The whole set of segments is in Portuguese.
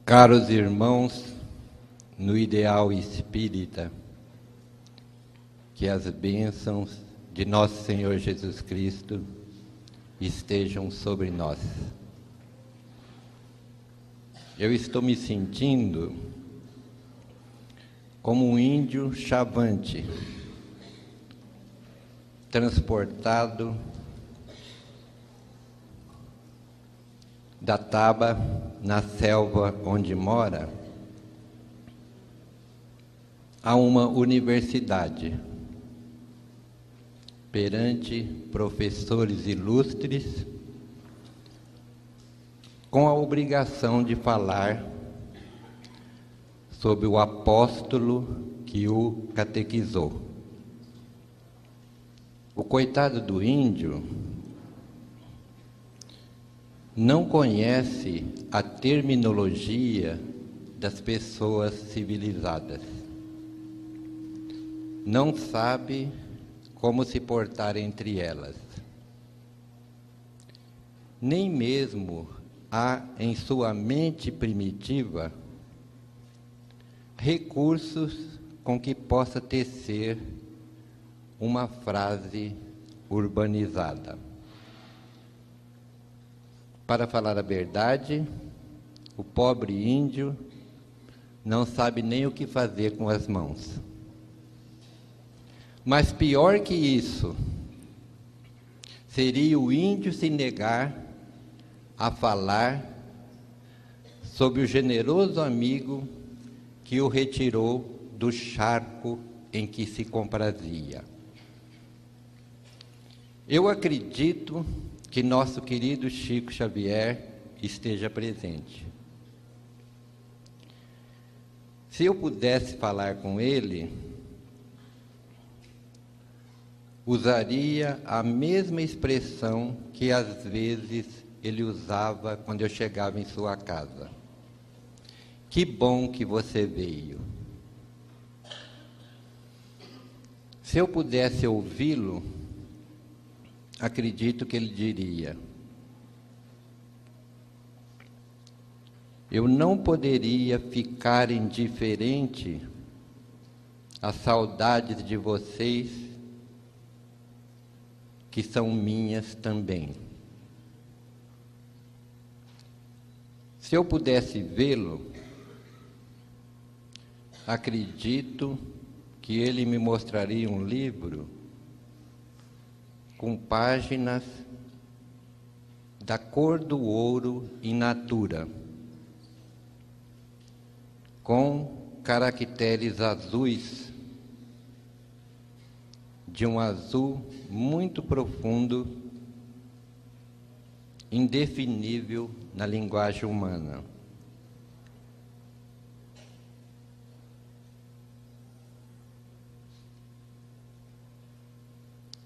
Caros irmãos, no ideal espírita, que as bênçãos de nosso Senhor Jesus Cristo estejam sobre nós. Eu estou me sentindo como um índio chavante, transportado da taba na selva onde mora a uma universidade, perante professores ilustres, com a obrigação de falar sobre o apóstolo que o catequizou. O coitado do índio não conhece a terminologia das pessoas civilizadas. Não sabe como se portar entre elas. Nem mesmo há em sua mente primitiva recursos com que possa tecer uma frase urbanizada. Para falar a verdade, o pobre índio não sabe nem o que fazer com as mãos. Mas pior que isso, seria o índio se negar a falar sobre o generoso amigo que o retirou do charco em que se comprazia. Eu acredito que nosso querido Chico Xavier esteja presente. Se eu pudesse falar com ele, usaria a mesma expressão que às vezes ele usava quando eu chegava em sua casa. Que bom que você veio. Se eu pudesse ouvi-lo, acredito que ele diria: eu não poderia ficar indiferente às saudades de vocês, que são minhas também. Se eu pudesse vê-lo, acredito que ele me mostraria um livro com páginas da cor do ouro in natura, com caracteres azuis, de um azul muito profundo, indefinível na linguagem humana.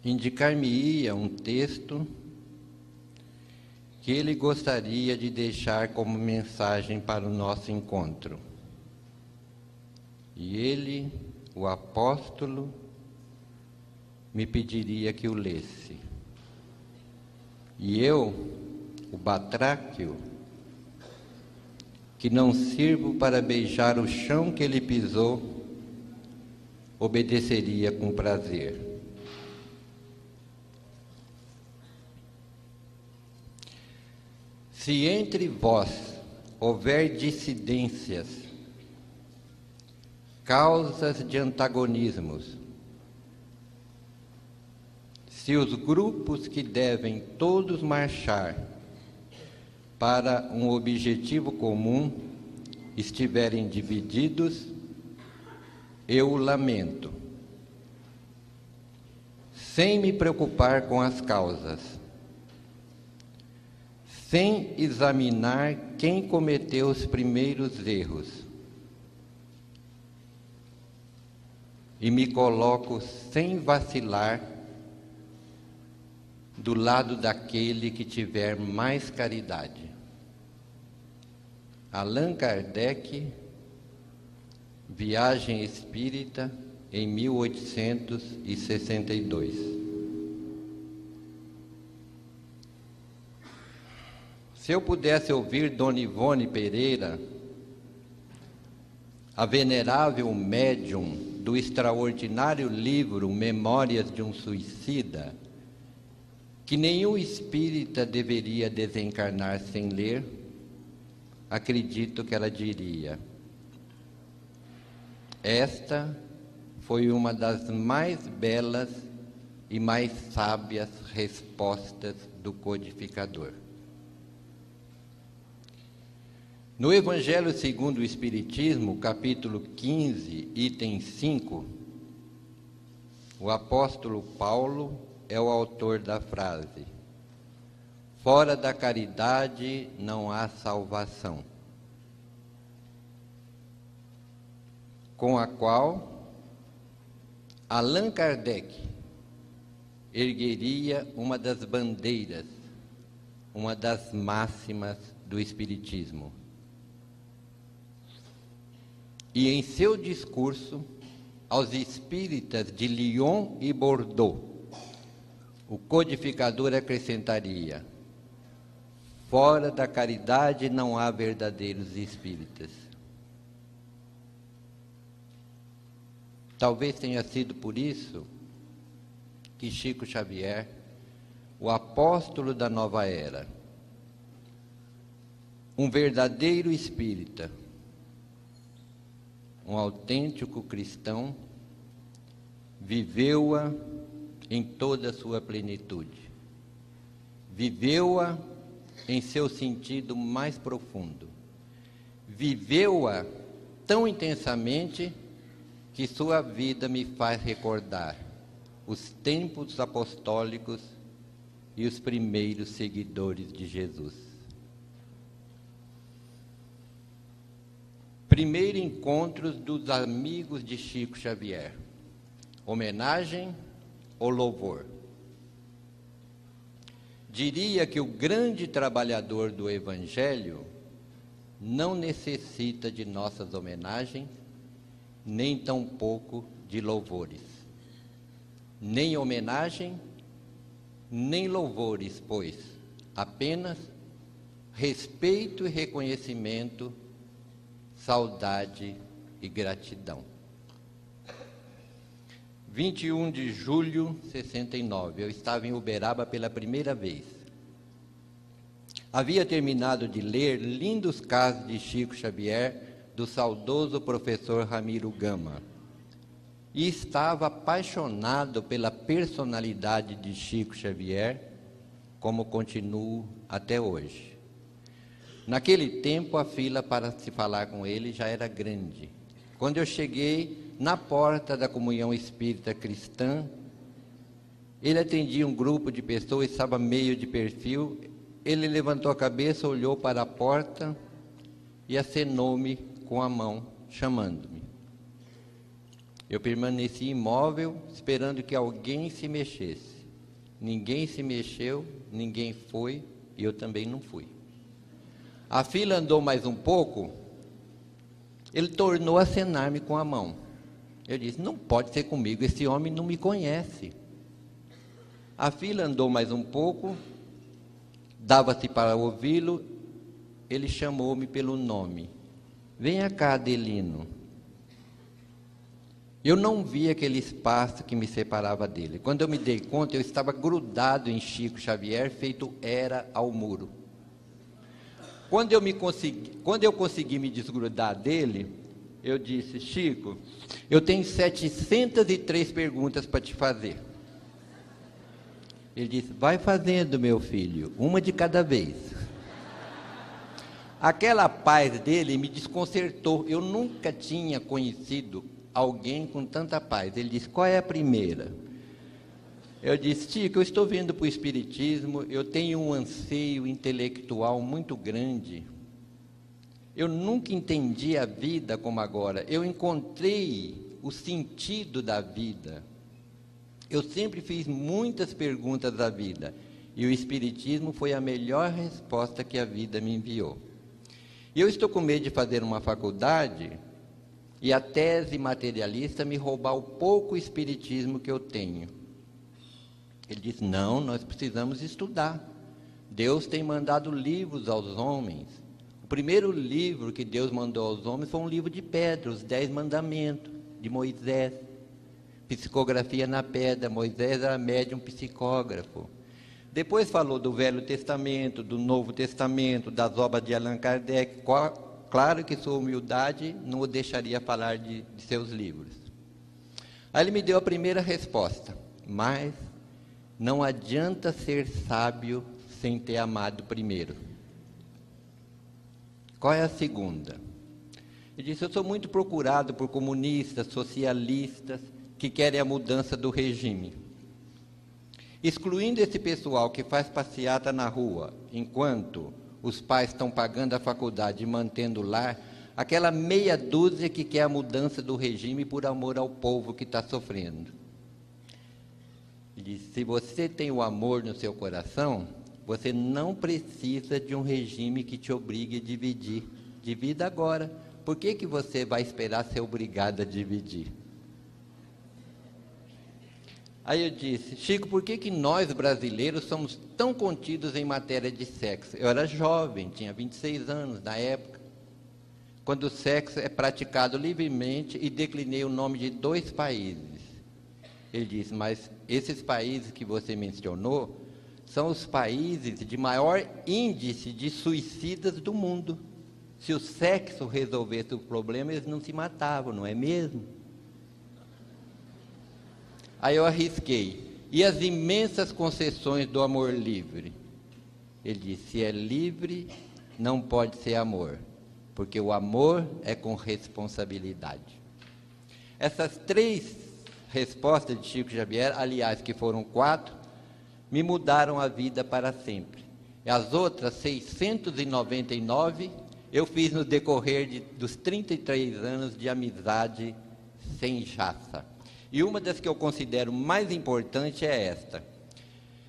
Indicar-me-ia um texto que ele gostaria de deixar como mensagem para o nosso encontro. E ele, o apóstolo, me pediria que o lesse. E eu, o batráquio, que não sirvo para beijar o chão que ele pisou, obedeceria com prazer. Se entre vós houver dissidências, causas de antagonismos, se os grupos que devem todos marchar para um objetivo comum estiverem divididos, eu o lamento, sem me preocupar com as causas, sem examinar quem cometeu os primeiros erros, e me coloco sem vacilar do lado daquele que tiver mais caridade. Allan Kardec, Viagem Espírita, em 1862. Se eu pudesse ouvir Dona Ivone Pereira a venerável médium do extraordinário livro Memórias de um Suicida, que nenhum espírita deveria desencarnar sem ler, acredito que ela diria: esta foi uma das mais belas e mais sábias respostas do codificador. No Evangelho segundo o Espiritismo, capítulo 15, item 5, o apóstolo Paulo é o autor da frase: fora da caridade não há salvação, com a qual Allan Kardec ergueria uma das bandeiras, uma das máximas do Espiritismo. E em seu discurso aos espíritas de Lyon e Bordeaux, o codificador acrescentaria: fora da caridade não há verdadeiros espíritas. Talvez tenha sido por isso que Chico Xavier, o apóstolo da nova era, um verdadeiro espírita, um autêntico cristão, viveu-a em toda a sua plenitude. Viveu-a em seu sentido mais profundo. Viveu-a tão intensamente que sua vida me faz recordar os tempos apostólicos e os primeiros seguidores de Jesus. Primeiro encontro dos amigos de Chico Xavier. Homenagem ou louvor? Diria que o grande trabalhador do Evangelho não necessita de nossas homenagens, nem tampouco de louvores. Nem homenagem, nem louvores, pois apenas respeito e reconhecimento, saudade e gratidão. 21 de julho de 69, eu estava em Uberaba pela primeira vez. Havia terminado de ler lindos casos de Chico Xavier, do saudoso professor Ramiro Gama, e estava apaixonado pela personalidade de Chico Xavier, como continuo até hoje. Naquele tempo, a fila para se falar com ele já era grande. Quando eu cheguei na porta da Comunhão Espírita Cristã, ele atendia um grupo de pessoas, estava meio de perfil. Ele levantou a cabeça, olhou para a porta e acenou-me com a mão, chamando-me. Eu permaneci imóvel, esperando que alguém se mexesse. Ninguém se mexeu, ninguém foi, e eu também não fui. A fila andou mais um pouco, ele tornou a acenar-me com a mão. Eu disse: não pode ser comigo, esse homem não me conhece. A fila andou mais um pouco, dava-se para ouvi-lo, ele chamou-me pelo nome: venha cá, Adelino. Eu não vi aquele espaço que me separava dele. Quando eu me dei conta, eu estava grudado em Chico Xavier, feito era ao muro. Quando eu consegui me desgrudar dele, eu disse: Chico, eu tenho 703 perguntas para te fazer. Ele disse: vai fazendo, meu filho, uma de cada vez. Aquela paz dele me desconcertou. Eu nunca tinha conhecido alguém com tanta paz. Ele disse: qual é a primeira? Eu disse: Chico, eu estou vindo para o Espiritismo, eu tenho um anseio intelectual muito grande. Eu nunca entendi a vida como agora. Eu encontrei o sentido da vida. Eu sempre fiz muitas perguntas da vida, e o Espiritismo foi a melhor resposta que a vida me enviou. E eu estou com medo de fazer uma faculdade e a tese materialista me roubar o pouco Espiritismo que eu tenho. Ele disse: não, nós precisamos estudar. Deus tem mandado livros aos homens. O primeiro livro que Deus mandou aos homens foi um livro de pedra, os 10 mandamentos de Moisés. Psicografia na pedra, Moisés era médium psicógrafo. Depois falou do Velho Testamento, do Novo Testamento, das obras de Allan Kardec. Claro que sua humildade não o deixaria falar de seus livros. Aí ele me deu a primeira resposta: mas não adianta ser sábio sem ter amado primeiro. Qual é a segunda? Ele disse: eu sou muito procurado por comunistas, socialistas, que querem a mudança do regime. Excluindo esse pessoal que faz passeata na rua, enquanto os pais estão pagando a faculdade e mantendo o lar, aquela meia dúzia que quer a mudança do regime por amor ao povo que está sofrendo. Ele diz: se você tem o amor no seu coração, você não precisa de um regime que te obrigue a dividir. Divida agora. Por que você vai esperar ser obrigado a dividir? Aí eu disse: Chico, por que nós brasileiros somos tão contidos em matéria de sexo? Eu era jovem, tinha 26 anos na época, quando o sexo é praticado livremente, e declinei o nome de 2 países. Ele disse: mas esses países que você mencionou são os países de maior índice de suicidas do mundo. Se o sexo resolvesse o problema, eles não se matavam, não é mesmo? Aí eu arrisquei: e as imensas concessões do amor livre? Ele disse: se é livre, não pode ser amor, porque o amor é com responsabilidade. Essas 3 respostas de Chico Xavier, aliás, que foram 4, me mudaram a vida para sempre. E as outras 699 eu fiz no decorrer dos 33 anos de amizade sem jaça. E uma das que eu considero mais importante é esta: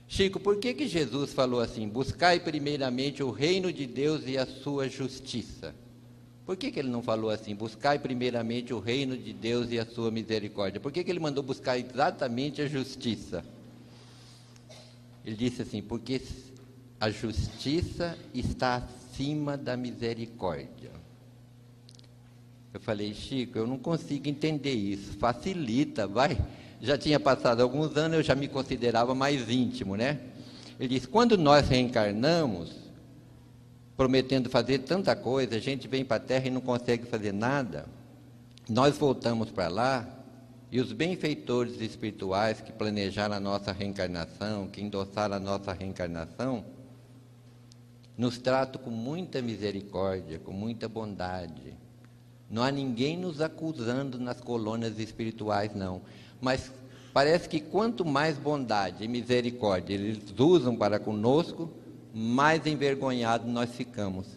Chico, por que Jesus falou assim: buscai primeiramente o reino de Deus e a sua justiça? Por que ele não falou assim: buscai primeiramente o reino de Deus e a sua misericórdia? Por que ele mandou buscar exatamente a justiça? Ele disse assim: porque a justiça está acima da misericórdia. Eu falei: Chico, eu não consigo entender isso, facilita, vai. Já tinha passado alguns anos, eu já me considerava mais íntimo, né? Ele disse: quando nós reencarnamos, prometendo fazer tanta coisa, a gente vem para a Terra e não consegue fazer nada, nós voltamos para lá, e os benfeitores espirituais que planejaram a nossa reencarnação, que endossaram a nossa reencarnação, nos tratam com muita misericórdia, com muita bondade. Não há ninguém nos acusando nas colônias espirituais, não. Mas parece que quanto mais bondade e misericórdia eles usam para conosco, mais envergonhados nós ficamos.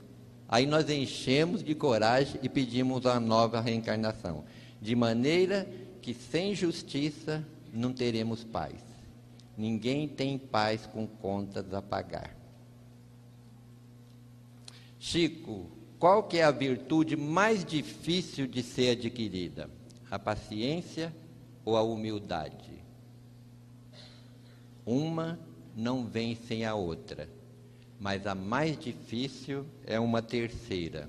Aí nós enchemos de coragem e pedimos a nova reencarnação. De maneira que sem justiça não teremos paz. Ninguém tem paz com contas a pagar. Chico, qual que é a virtude mais difícil de ser adquirida? A paciência ou a humildade? Uma não vem sem a outra, mas a mais difícil é uma terceira: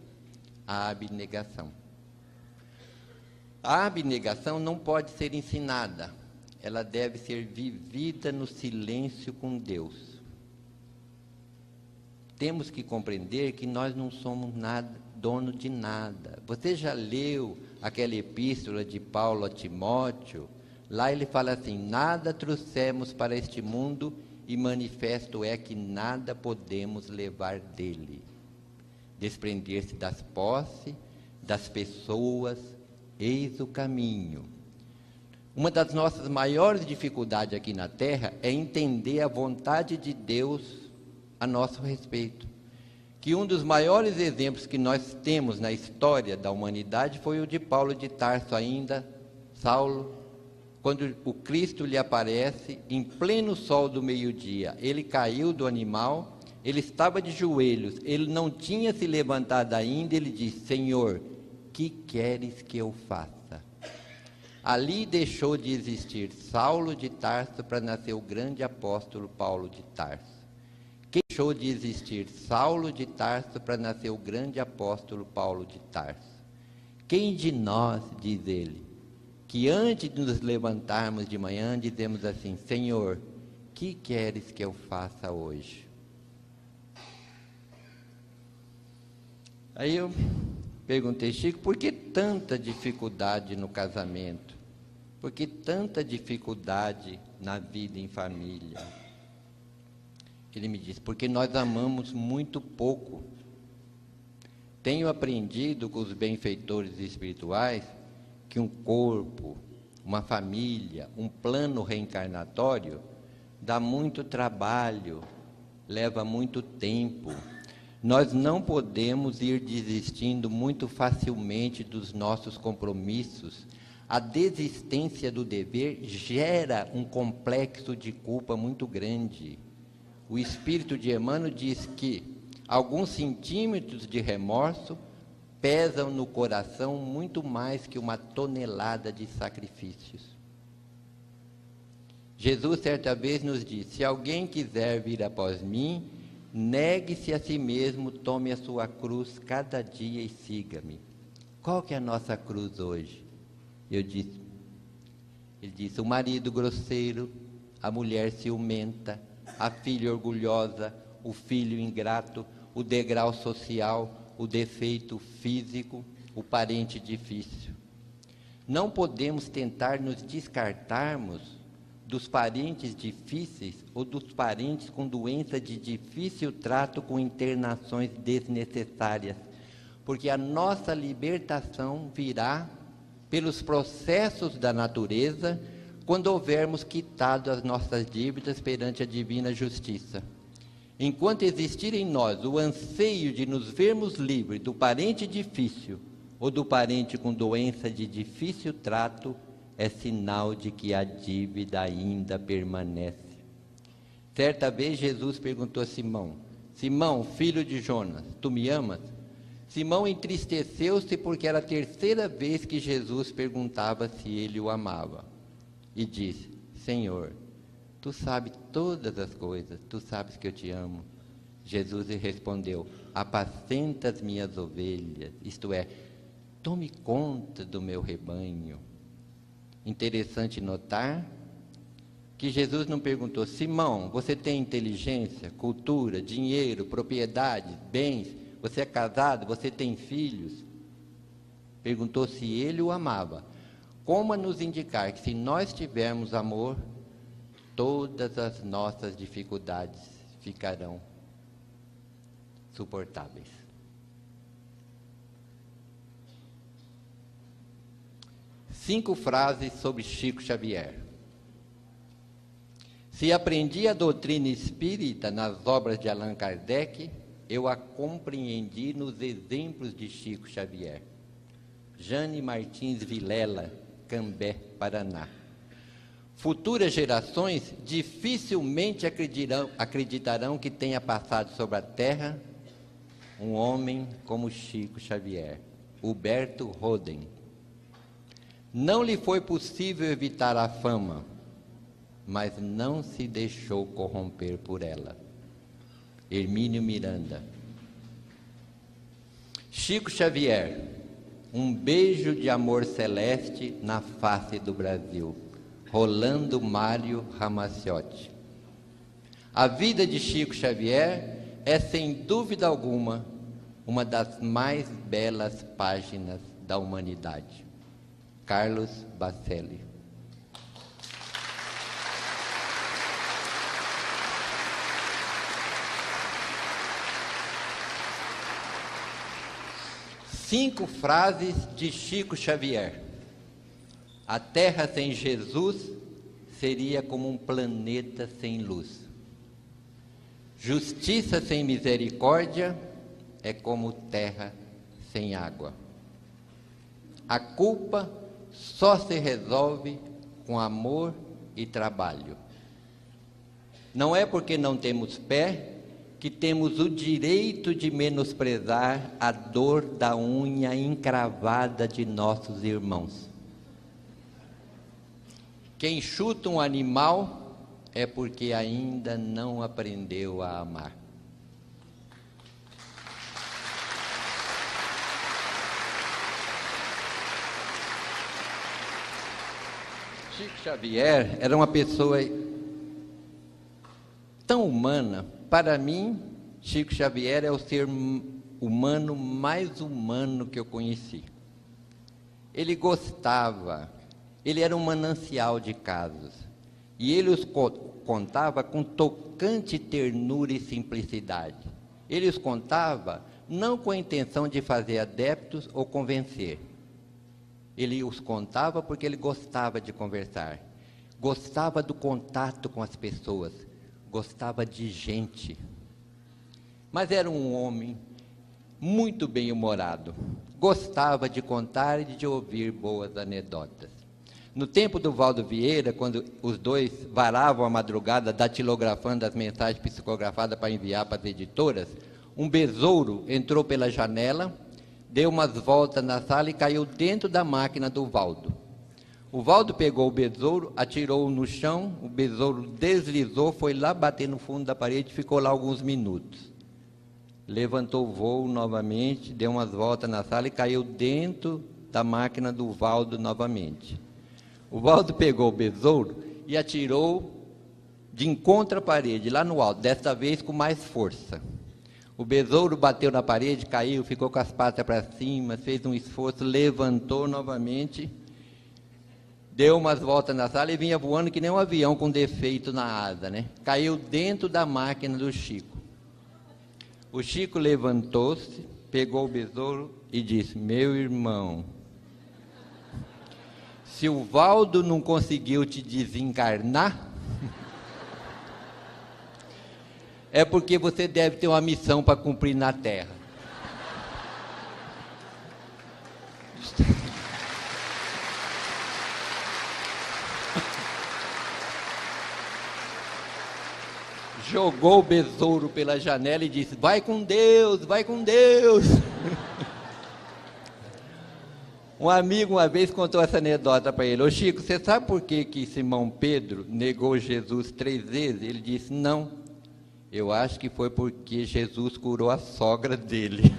a abnegação. A abnegação não pode ser ensinada, ela deve ser vivida no silêncio com Deus. Temos que compreender que nós não somos dono de nada. Você já leu aquela epístola de Paulo a Timóteo? Lá ele fala assim: nada trouxemos para este mundo, e manifesto é que nada podemos levar dele. Desprender-se das posses, das pessoas, eis o caminho. Uma das nossas maiores dificuldades aqui na Terra é entender a vontade de Deus a nosso respeito. Que um dos maiores exemplos que nós temos na história da humanidade foi o de Paulo de Tarso, ainda Saulo, quando o Cristo lhe aparece em pleno sol do meio-dia. Ele caiu do animal, ele estava de joelhos, ele não tinha se levantado ainda, ele disse: Senhor, que queres que eu faça? Ali deixou de existir Saulo de Tarso para nascer o grande apóstolo Paulo de Tarso. Quem deixou de existir Saulo de Tarso para nascer o grande apóstolo Paulo de Tarso? Quem de nós, diz ele, que antes de nos levantarmos de manhã, dizemos assim: Senhor, que queres que eu faça hoje? Aí eu perguntei: Chico, por que tanta dificuldade no casamento? Por que tanta dificuldade na vida em família? Ele me disse: porque nós amamos muito pouco. Tenho aprendido com os benfeitores espirituais que um corpo, uma família, um plano reencarnatório dá muito trabalho, leva muito tempo. Nós não podemos ir desistindo muito facilmente dos nossos compromissos. A desistência do dever gera um complexo de culpa muito grande. O espírito de Emmanuel diz que alguns centímetros de remorso pesam no coração muito mais que uma tonelada de sacrifícios. Jesus certa vez nos disse: se alguém quiser vir após mim, negue-se a si mesmo, tome a sua cruz cada dia e siga-me. Qual que é a nossa cruz hoje? Ele disse: o marido grosseiro, a mulher ciumenta, a filha orgulhosa, o filho ingrato, o degrau social, o defeito físico, o parente difícil. Não podemos tentar nos descartarmos dos parentes difíceis ou dos parentes com doença de difícil trato, com internações desnecessárias, porque a nossa libertação virá pelos processos da natureza, quando houvermos quitado as nossas dívidas perante a divina justiça. Enquanto existir em nós o anseio de nos vermos livres do parente difícil ou do parente com doença de difícil trato, é sinal de que a dívida ainda permanece. Certa vez Jesus perguntou a Simão: Simão, filho de Jonas, tu me amas? Simão entristeceu-se porque era a terceira vez que Jesus perguntava se ele o amava. E disse: Senhor, tu sabes todas as coisas, tu sabes que eu te amo. Jesus lhe respondeu: apacenta as minhas ovelhas, isto é, tome conta do meu rebanho. Interessante notar que Jesus não perguntou: Simão, você tem inteligência, cultura, dinheiro, propriedades, bens, você é casado, você tem filhos? Perguntou se ele o amava, como a nos indicar que se nós tivermos amor, todas as nossas dificuldades ficarão suportáveis. Cinco frases sobre Chico Xavier. Se aprendi a doutrina espírita nas obras de Allan Kardec, eu a compreendi nos exemplos de Chico Xavier. Jane Martins Vilela, Cambé, Paraná. Futuras gerações dificilmente acreditarão que tenha passado sobre a Terra um homem como Chico Xavier. Huberto Roden. Não lhe foi possível evitar a fama, mas não se deixou corromper por ela. Hermínio Miranda. Chico Xavier, um beijo de amor celeste na face do Brasil. Rolando Mário Ramaciotti. A vida de Chico Xavier é, sem dúvida alguma, uma das mais belas páginas da humanidade. Carlos Bacelli. Cinco frases de Chico Xavier. A Terra sem Jesus seria como um planeta sem luz. Justiça sem misericórdia é como terra sem água. A culpa só se resolve com amor e trabalho. Não é porque não temos pé que temos o direito de menosprezar a dor da unha encravada de nossos irmãos. Quem chuta um animal é porque ainda não aprendeu a amar. Chico Xavier era uma pessoa tão humana. Para mim, Chico Xavier é o ser humano mais humano que eu conheci. Ele gostava, ele era um manancial de casos, e ele os contava com tocante ternura e simplicidade. Ele os contava não com a intenção de fazer adeptos ou convencer. Ele os contava porque ele gostava de conversar, gostava do contato com as pessoas, gostava de gente. Mas era um homem muito bem-humorado, gostava de contar e de ouvir boas anedotas. No tempo do Valdo Vieira, quando os dois varavam a madrugada datilografando as mensagens psicografadas para enviar para as editoras, um besouro entrou pela janela, deu umas voltas na sala e caiu dentro da máquina do Valdo. O Valdo pegou o besouro, atirou-o no chão, o besouro deslizou, foi lá bater no fundo da parede e ficou lá alguns minutos. Levantou o voo novamente, deu umas voltas na sala e caiu dentro da máquina do Valdo novamente. O Valdo pegou o besouro e atirou de encontro à parede, lá no alto, desta vez com mais força. O besouro bateu na parede, caiu, ficou com as patas para cima, fez um esforço, levantou novamente, deu umas voltas na sala e vinha voando que nem um avião com defeito na asa, né? Caiu dentro da máquina do Chico. O Chico levantou-se, pegou o besouro e disse: meu irmão, se o Valdo não conseguiu te desencarnar, é porque você deve ter uma missão para cumprir na Terra. Jogou o besouro pela janela e disse: vai com Deus, vai com Deus. Um amigo uma vez contou essa anedota para ele: ô Chico, você sabe por que Simão Pedro negou Jesus 3 vezes? Ele disse: não, eu acho que foi porque Jesus curou a sogra dele.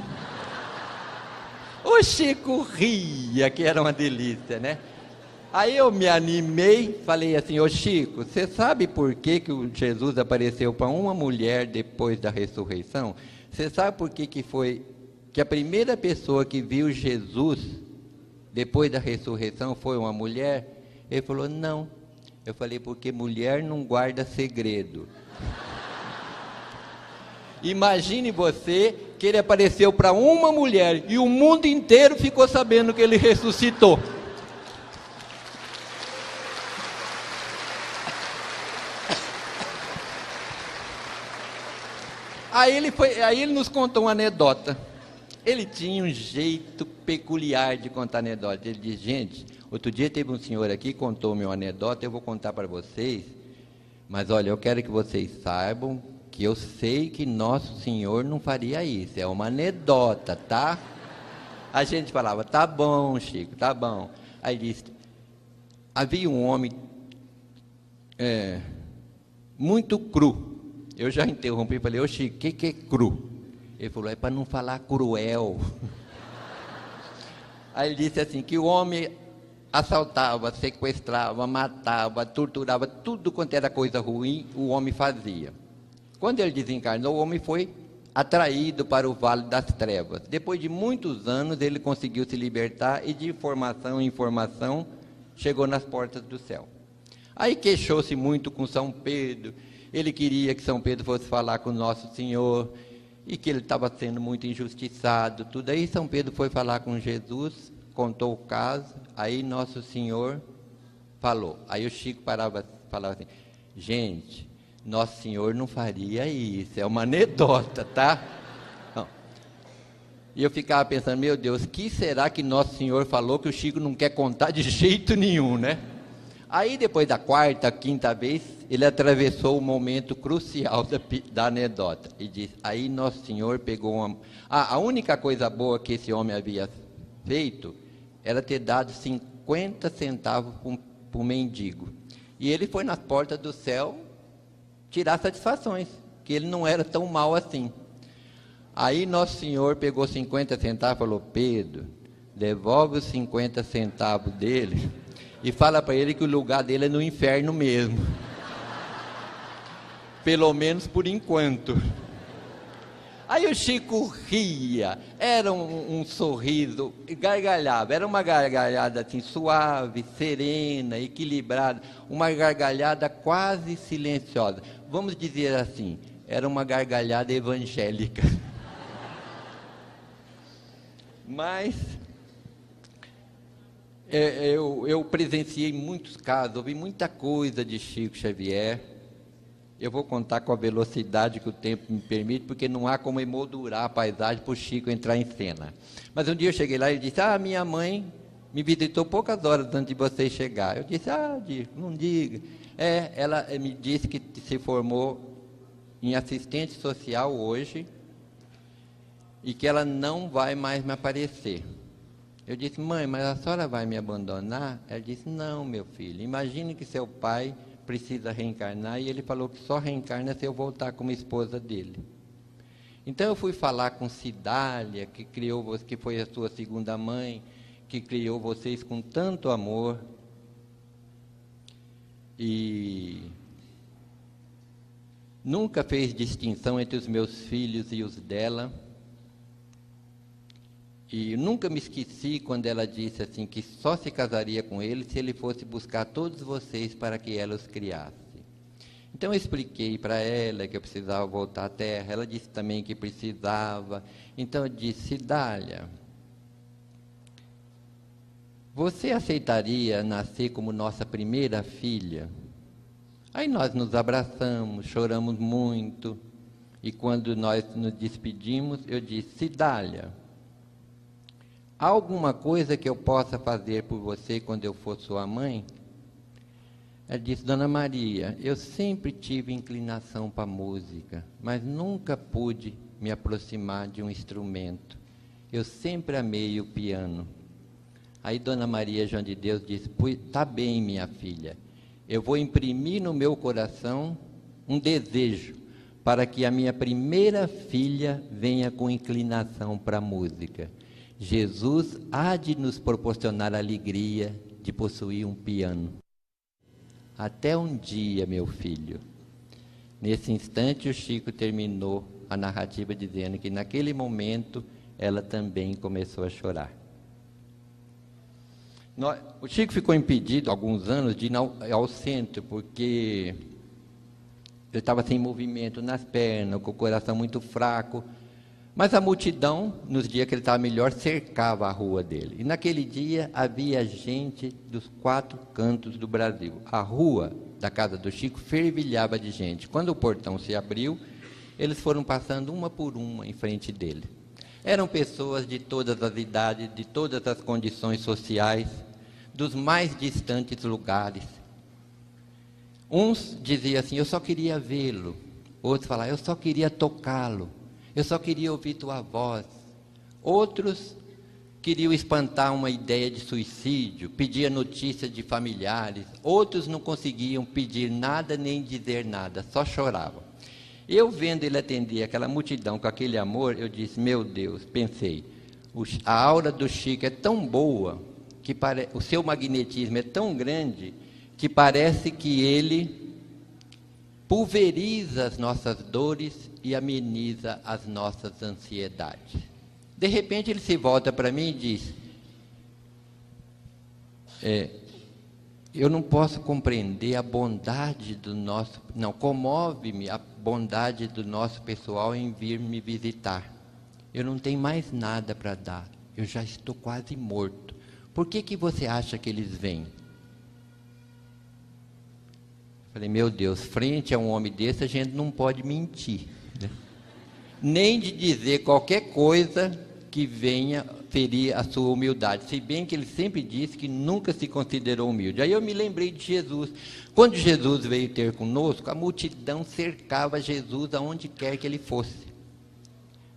O Chico ria, que era uma delícia, né? Aí eu me animei, falei assim: ô Chico, você sabe por que o Jesus apareceu para uma mulher depois da ressurreição? Você sabe por que foi que a primeira pessoa que viu Jesus depois da ressurreição foi uma mulher? Ele falou: não. Eu falei: porque mulher não guarda segredo. Imagine você que ele apareceu para uma mulher e o mundo inteiro ficou sabendo que ele ressuscitou. Aí ele nos contou uma anedota. Ele tinha um jeito peculiar de contar anedota. Ele disse: gente, outro dia teve um senhor aqui, contou-me uma anedota, eu vou contar para vocês, mas olha, eu quero que vocês saibam que eu sei que Nosso Senhor não faria isso, é uma anedota, tá? A gente falava: tá bom, Chico, tá bom. Aí disse: havia um homem muito cru. Eu já interrompi e falei: ô Chico, o que é cru? Ele falou: é para não falar cruel. Aí ele disse assim, que o homem assaltava, sequestrava, matava, torturava, tudo quanto era coisa ruim, o homem fazia. Quando ele desencarnou, o homem foi atraído para o Vale das Trevas. Depois de muitos anos, ele conseguiu se libertar e de informação em informação, chegou nas portas do céu. Aí queixou-se muito com São Pedro. Ele queria que São Pedro fosse falar com Nosso Senhor e que ele estava sendo muito injustiçado, tudo. Aí São Pedro foi falar com Jesus, contou o caso, aí Nosso Senhor falou. Aí o Chico falava assim: gente, Nosso Senhor não faria isso, é uma anedota, tá? Não. E eu ficava pensando: meu Deus, que será que Nosso Senhor falou que o Chico não quer contar de jeito nenhum, né? Aí depois da quarta, quinta vez, ele atravessou o momento crucial da anedota e disse: aí Nosso Senhor pegou uma... a única coisa boa que esse homem havia feito era ter dado 50 centavos para um mendigo. E ele foi nas portas do céu tirar satisfações, que ele não era tão mal assim. Aí Nosso Senhor pegou 50 centavos e falou: Pedro, devolve os 50 centavos dele e fala para ele que o lugar dele é no inferno mesmo. Pelo menos por enquanto. Aí o Chico ria, era um sorriso, gargalhava, era uma gargalhada assim suave, serena, equilibrada, uma gargalhada quase silenciosa. Vamos dizer assim, era uma gargalhada evangélica. Mas eu presenciei muitos casos, ouvi muita coisa de Chico Xavier. Eu vou contar com a velocidade que o tempo me permite, porque não há como emoldurar a paisagem para o Chico entrar em cena. Mas um dia eu cheguei lá e ele disse: minha mãe me visitou poucas horas antes de você chegar. Eu disse: não diga. Ela me disse que se formou em assistente social hoje e que ela não vai mais me aparecer. Eu disse: mãe, mas a senhora vai me abandonar? Ela disse: não, meu filho, imagine que seu pai precisa reencarnar, e ele falou que só reencarna se eu voltar como esposa dele. Então eu fui falar com Cidália, que foi a sua segunda mãe, que criou vocês com tanto amor, e nunca fez distinção entre os meus filhos e os dela. E nunca me esqueci quando ela disse assim, que só se casaria com ele se ele fosse buscar todos vocês para que ela os criasse. Então eu expliquei para ela que eu precisava voltar à Terra, ela disse também que precisava. Então eu disse: Cidália, você aceitaria nascer como nossa primeira filha? Aí nós nos abraçamos, choramos muito, e quando nós nos despedimos, eu disse: Cidália, há alguma coisa que eu possa fazer por você quando eu for sua mãe? Ela disse: Dona Maria, eu sempre tive inclinação para a música, mas nunca pude me aproximar de um instrumento. Eu sempre amei o piano. Aí Dona Maria João de Deus disse: tá bem, minha filha, eu vou imprimir no meu coração um desejo para que a minha primeira filha venha com inclinação para a música. Jesus há de nos proporcionar a alegria de possuir um piano. Até um dia, meu filho. Nesse instante, o Chico terminou a narrativa dizendo que naquele momento ela também começou a chorar. O Chico ficou impedido, há alguns anos, de ir ao centro, porque ele estava sem movimento nas pernas, com o coração muito fraco. Mas a multidão, nos dias que ele estava melhor, cercava a rua dele. E naquele dia havia gente dos 4 cantos do Brasil. A rua da casa do Chico fervilhava de gente. Quando o portão se abriu, eles foram passando uma por uma em frente dele. Eram pessoas de todas as idades, de todas as condições sociais, dos mais distantes lugares. Uns diziam assim: eu só queria vê-lo. Outros falavam: eu só queria tocá-lo. Eu só queria ouvir tua voz. Outros queriam espantar uma ideia de suicídio, pediam notícias de familiares. Outros não conseguiam pedir nada nem dizer nada, só choravam. Eu vendo ele atender aquela multidão com aquele amor, eu disse: meu Deus, pensei, a aura do Chico é tão boa, o seu magnetismo é tão grande, que parece que ele pulveriza as nossas dores e ameniza as nossas ansiedades. De repente ele se volta para mim e diz: eu não posso compreender a bondade do nosso... Não, comove-me a bondade do nosso pessoal em vir me visitar. Eu não tenho mais nada para dar, eu já estou quase morto. Por que você acha que eles vêm? Falei: meu Deus, frente a um homem desse, a gente não pode mentir, né? Nem de dizer qualquer coisa que venha ferir a sua humildade, se bem que ele sempre disse que nunca se considerou humilde. Aí eu me lembrei de Jesus. Quando Jesus veio ter conosco, a multidão cercava Jesus aonde quer que ele fosse.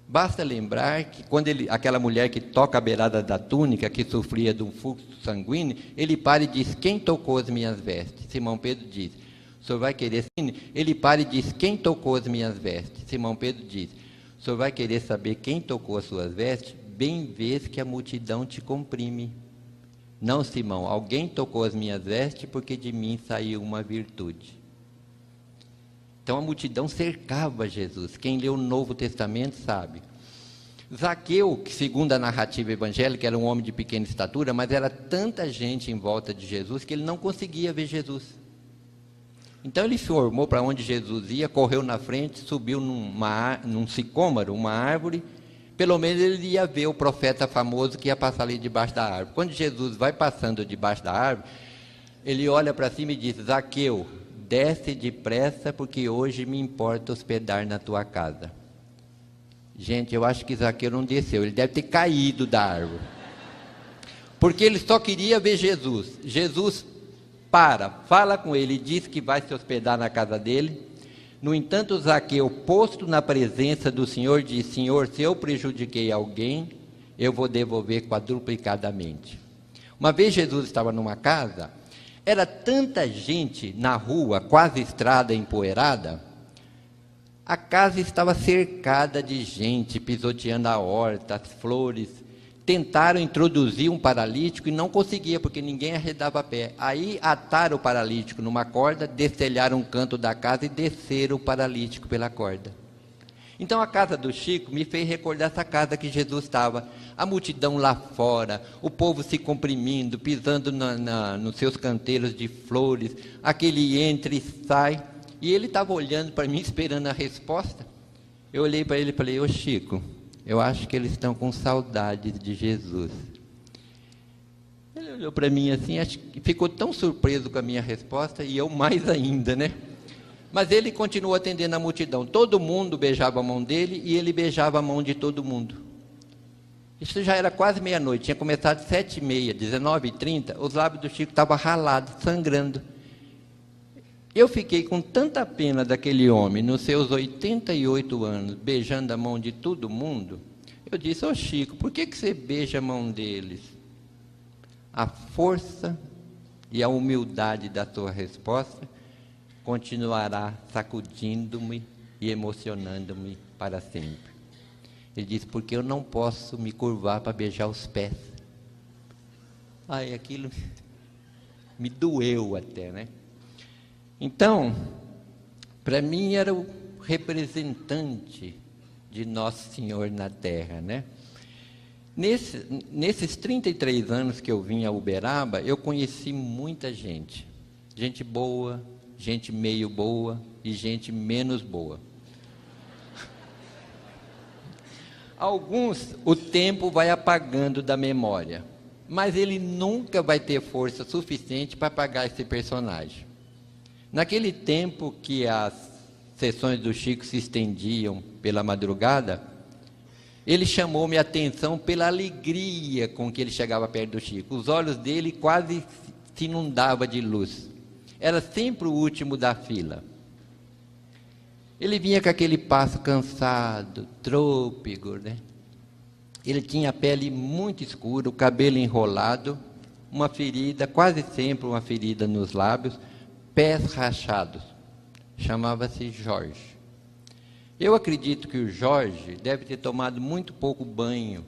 Basta lembrar que quando aquela mulher que toca a beirada da túnica, que sofria de um fluxo sanguíneo, ele para e diz: quem tocou as minhas vestes? Simão Pedro diz: o senhor vai querer... Ele para e diz: quem tocou as minhas vestes? Simão Pedro diz: o senhor vai querer saber quem tocou as suas vestes? Bem vês que a multidão te comprime. Não, Simão, alguém tocou as minhas vestes, porque de mim saiu uma virtude. Então a multidão cercava Jesus. Quem leu o Novo Testamento sabe. Zaqueu, que segundo a narrativa evangélica era um homem de pequena estatura, mas era tanta gente em volta de Jesus que ele não conseguia ver Jesus. Então ele formou para onde Jesus ia, correu na frente, subiu num sicômoro, uma árvore. Pelo menos ele ia ver o profeta famoso que ia passar ali debaixo da árvore. Quando Jesus vai passando debaixo da árvore, ele olha para cima e diz: Zaqueu, desce depressa, porque hoje me importa hospedar na tua casa. Gente, eu acho que Zaqueu não desceu, ele deve ter caído da árvore. Porque ele só queria ver Jesus. Jesus fala com ele e diz que vai se hospedar na casa dele. No entanto, Zaqueu, posto na presença do Senhor, diz: Senhor, se eu prejudiquei alguém, eu vou devolver quadruplicadamente. Uma vez Jesus estava numa casa, era tanta gente na rua, quase estrada empoeirada, a casa estava cercada de gente, pisoteando a horta, as flores. Tentaram introduzir um paralítico e não conseguia, porque ninguém arredava pé. Aí ataram o paralítico numa corda, destelharam um canto da casa e desceram o paralítico pela corda. Então a casa do Chico me fez recordar essa casa que Jesus estava. A multidão lá fora, o povo se comprimindo, pisando nos seus canteiros de flores, aquele entra e sai. E ele estava olhando para mim, esperando a resposta. Eu olhei para ele e falei: ô Chico, eu acho que eles estão com saudades de Jesus. Ele olhou para mim assim, acho que ficou tão surpreso com a minha resposta, e eu mais ainda, né? Mas ele continuou atendendo a multidão. Todo mundo beijava a mão dele e ele beijava a mão de todo mundo. Isso já era quase meia-noite, tinha começado 7h30, 19h30, os lábios do Chico estavam ralados, sangrando. Eu fiquei com tanta pena daquele homem, nos seus 88 anos, beijando a mão de todo mundo. Eu disse: ô Chico, por que você beija a mão deles? A força e a humildade da sua resposta continuará sacudindo-me e emocionando-me para sempre. Ele disse: porque eu não posso me curvar para beijar os pés. Ai, aquilo me doeu até, né? Então, para mim era o representante de Nosso Senhor na Terra, né? Nesses 33 anos que eu vim a Uberaba, eu conheci muita gente. Gente boa, gente meio boa e gente menos boa. Alguns o tempo vai apagando da memória, mas ele nunca vai ter força suficiente para apagar esse personagem. Naquele tempo que as sessões do Chico se estendiam pela madrugada, ele chamou minha atenção pela alegria com que ele chegava perto do Chico. Os olhos dele quase se inundavam de luz. Era sempre o último da fila. Ele vinha com aquele passo cansado, trôpego, né? Ele tinha a pele muito escura, o cabelo enrolado, uma ferida, quase sempre uma ferida nos lábios, pés rachados. Chamava-se Jorge. Eu acredito que o Jorge deve ter tomado muito pouco banho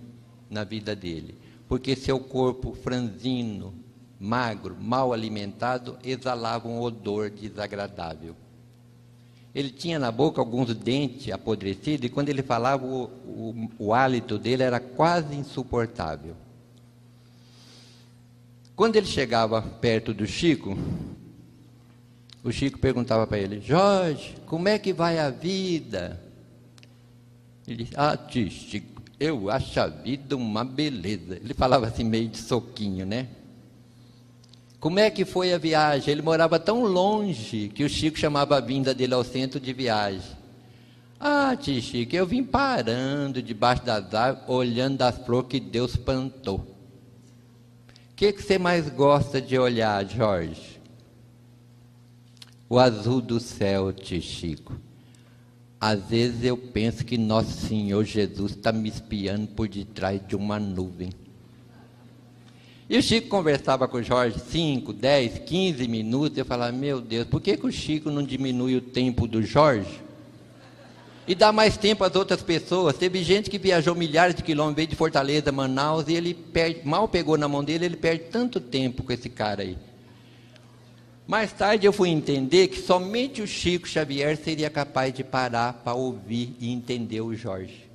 na vida dele, porque seu corpo franzino, magro, mal alimentado, exalava um odor desagradável. Ele tinha na boca alguns dentes apodrecidos, e quando ele falava, o hálito dele era quase insuportável. Quando ele chegava perto do Chico, o Chico perguntava para ele: Jorge, como é que vai a vida? Ele disse: tio Chico, eu acho a vida uma beleza. Ele falava assim meio de soquinho, né? Como é que foi a viagem? Ele morava tão longe que o Chico chamava a vinda dele ao centro de viagem. Tio Chico, eu vim parando debaixo das árvores, olhando as flores que Deus plantou. O que você mais gosta de olhar, Jorge? O azul do céu, tio Chico. Às vezes eu penso que Nosso Senhor Jesus está me espiando por detrás de uma nuvem. E o Chico conversava com o Jorge 5, 10, 15 minutos. Eu falava: meu Deus, por que o Chico não diminui o tempo do Jorge? e dá mais tempo às outras pessoas. Teve gente que viajou milhares de quilômetros, veio de Fortaleza, Manaus, e ele mal pegou na mão dele, ele perde tanto tempo com esse cara aí. Mais tarde eu fui entender que somente o Chico Xavier seria capaz de parar para ouvir e entender o Jorge.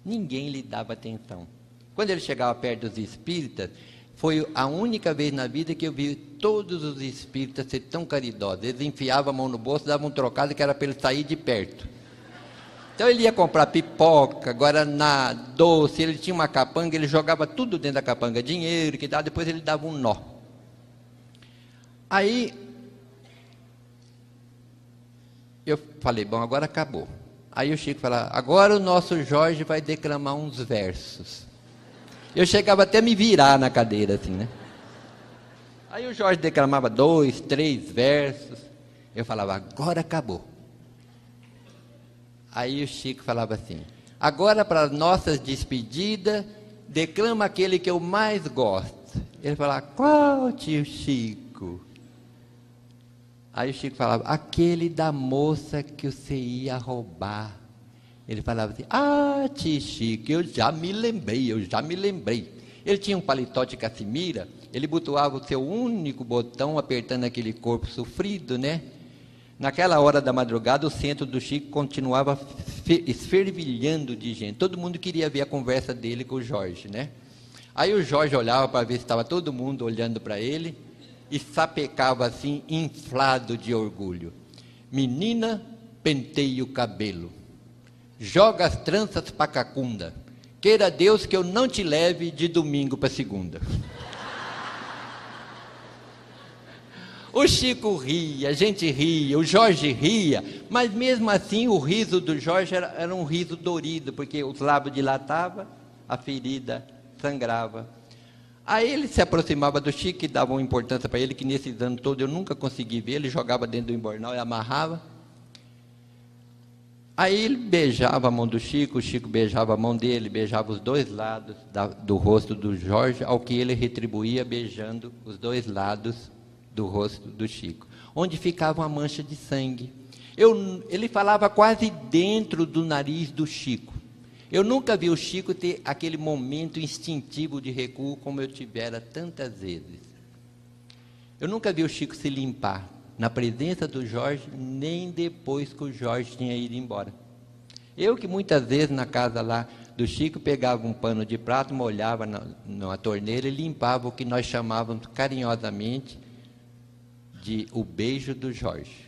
Ninguém lhe dava atenção. Quando ele chegava perto dos espíritas, foi a única vez na vida que eu vi todos os espíritas ser tão caridosos. Eles enfiavam a mão no bolso, davam um trocado que era para ele sair de perto. Então ele ia comprar pipoca, guaraná, doce, ele tinha uma capanga, ele jogava tudo dentro da capanga, dinheiro, que dava, depois ele dava um nó. Aí, eu falei, bom, agora acabou. Aí o Chico falava, agora o nosso Jorge vai declamar uns versos. Eu chegava até a me virar na cadeira, assim, né? Aí o Jorge declamava 2, 3 versos. Eu falava, agora acabou. Aí o Chico falava assim, agora para as nossas despedidas, declama aquele que eu mais gosto. Ele falava, qual, tio Chico? Aí o Chico falava, aquele da moça que você ia roubar. Ele falava assim, ah, tio Chico, eu já me lembrei. Ele tinha um paletó de casimira, ele botoava o seu único botão, apertando aquele corpo sofrido, né? Naquela hora da madrugada, o centro do Chico continuava esfervilhando de gente. Todo mundo queria ver a conversa dele com o Jorge, né? Aí o Jorge olhava para ver se estava todo mundo olhando para ele e sapecava assim, inflado de orgulho. Menina, penteie o cabelo. Joga as tranças para cacunda. Queira Deus que eu não te leve de domingo para segunda. O Chico ria, a gente ria, o Jorge ria, mas mesmo assim o riso do Jorge era um riso dorido, porque os lábios dilatavam, a ferida sangrava. Aí ele se aproximava do Chico e dava uma importância para ele, que nesses anos todos eu nunca consegui ver, ele jogava dentro do embornal e amarrava. Aí ele beijava a mão do Chico, o Chico beijava a mão dele, beijava os dois lados do rosto do Jorge, ao que ele retribuía beijando os dois lados do rosto do Chico, onde ficava uma mancha de sangue. Ele falava quase dentro do nariz do Chico. Eu nunca vi o Chico ter aquele momento instintivo de recuo como eu tivera tantas vezes. Eu nunca vi o Chico se limpar na presença do Jorge, nem depois que o Jorge tinha ido embora. Eu que muitas vezes na casa lá do Chico pegava um pano de prato, molhava na torneira e limpava o que nós chamávamos carinhosamente de o beijo do Jorge.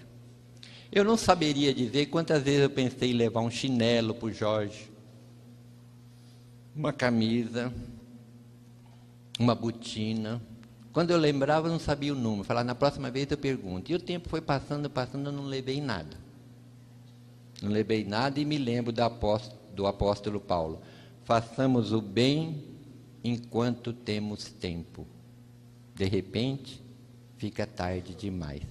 Eu não saberia dizer quantas vezes eu pensei em levar um chinelo para o Jorge, uma camisa, uma botina. Quando eu lembrava, eu não sabia o número. Falava, na próxima vez eu pergunto. E o tempo foi passando, eu não levei nada. Não levei nada e me lembro do apóstolo Paulo. Façamos o bem enquanto temos tempo. De repente, fica tarde demais.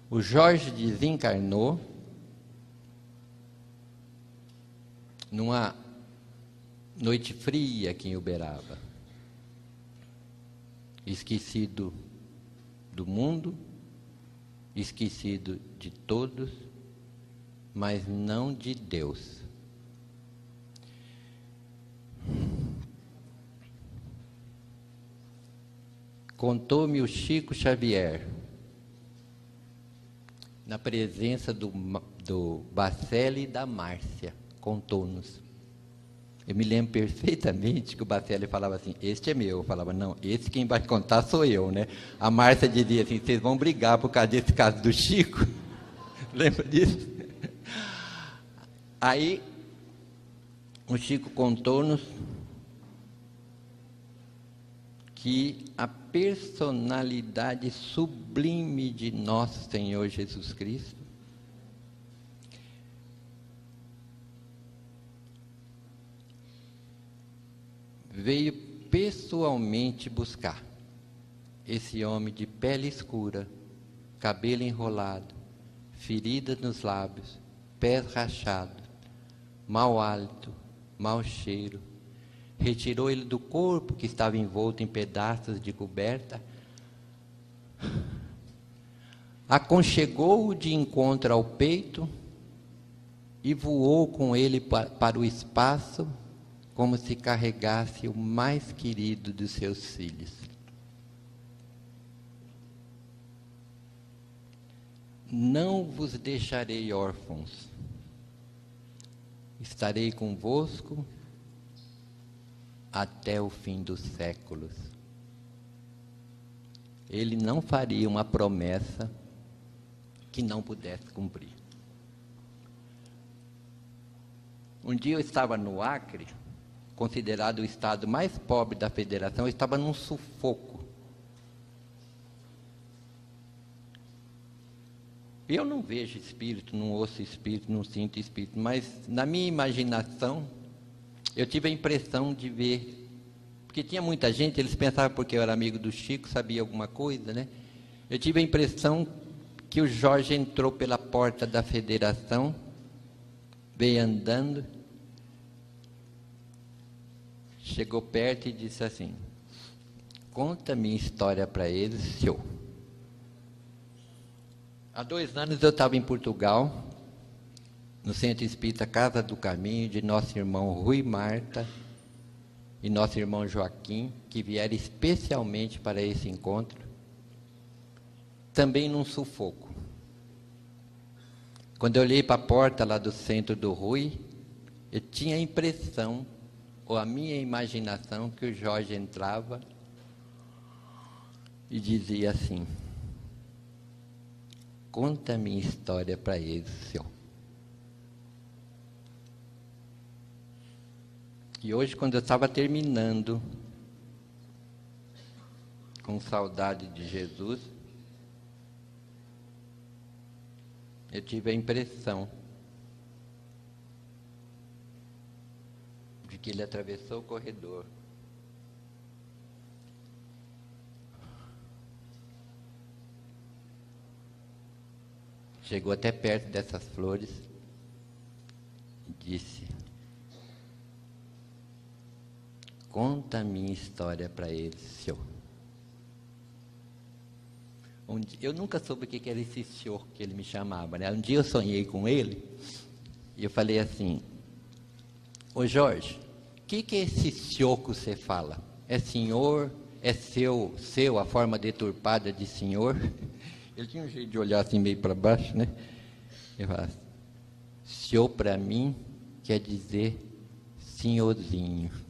O Jorge desencarnou numa noite fria aqui em Uberaba. Esquecido do mundo, esquecido de todos, mas não de Deus. Contou-me o Chico Xavier, na presença do Bacelli e da Márcia, contou-nos. Eu me lembro perfeitamente que o Bacelli falava assim, este é meu. Eu falava, não, esse quem vai contar sou eu, né? A Márcia dizia assim, vocês vão brigar por causa desse caso do Chico? Lembra disso? Aí, o Chico contou-nos que a personalidade sublime de nosso Senhor Jesus Cristo veio pessoalmente buscar esse homem de pele escura, cabelo enrolado, feridas nos lábios, pés rachados, mau hálito, mau cheiro. Retirou ele do corpo que estava envolto em pedaços de coberta, aconchegou-o de encontro ao peito e voou com ele para o espaço, como se carregasse o mais querido dos seus filhos. Não vos deixarei órfãos, estarei convosco até o fim dos séculos. Ele não faria uma promessa que não pudesse cumprir. Um dia eu estava no Acre, considerado o estado mais pobre da federação, eu estava num sufoco. Eu não vejo espírito, não ouço espírito, não sinto espírito, mas na minha imaginação, eu tive a impressão de ver, porque tinha muita gente, eles pensavam porque eu era amigo do Chico, sabia alguma coisa, né? Eu tive a impressão que o Jorge entrou pela porta da federação, veio andando, chegou perto e disse assim: conta minha história para eles, senhor. Há 2 anos eu estava em Portugal, no Centro Espírita Casa do Caminho, de nosso irmão Rui Marta e nosso irmão Joaquim, que vieram especialmente para esse encontro, também num sufoco. Quando eu olhei para a porta lá do centro do Rui, eu tinha a impressão, ou a minha imaginação, que o Jorge entrava e dizia assim: conta a minha história para eles, senhor. E hoje, quando eu estava terminando, com saudade de Jesus, eu tive a impressão de que ele atravessou o corredor, chegou até perto dessas flores e disse: conta a minha história para eles, senhor. Eu nunca soube o que era esse senhor que ele me chamava, né? Um dia eu sonhei com ele e eu falei assim: ô Jorge, o que é esse senhor que você fala? É senhor? É seu, a forma deturpada de senhor? Ele tinha um jeito de olhar assim meio para baixo, né? Ele falava: senhor para mim quer dizer senhorzinho.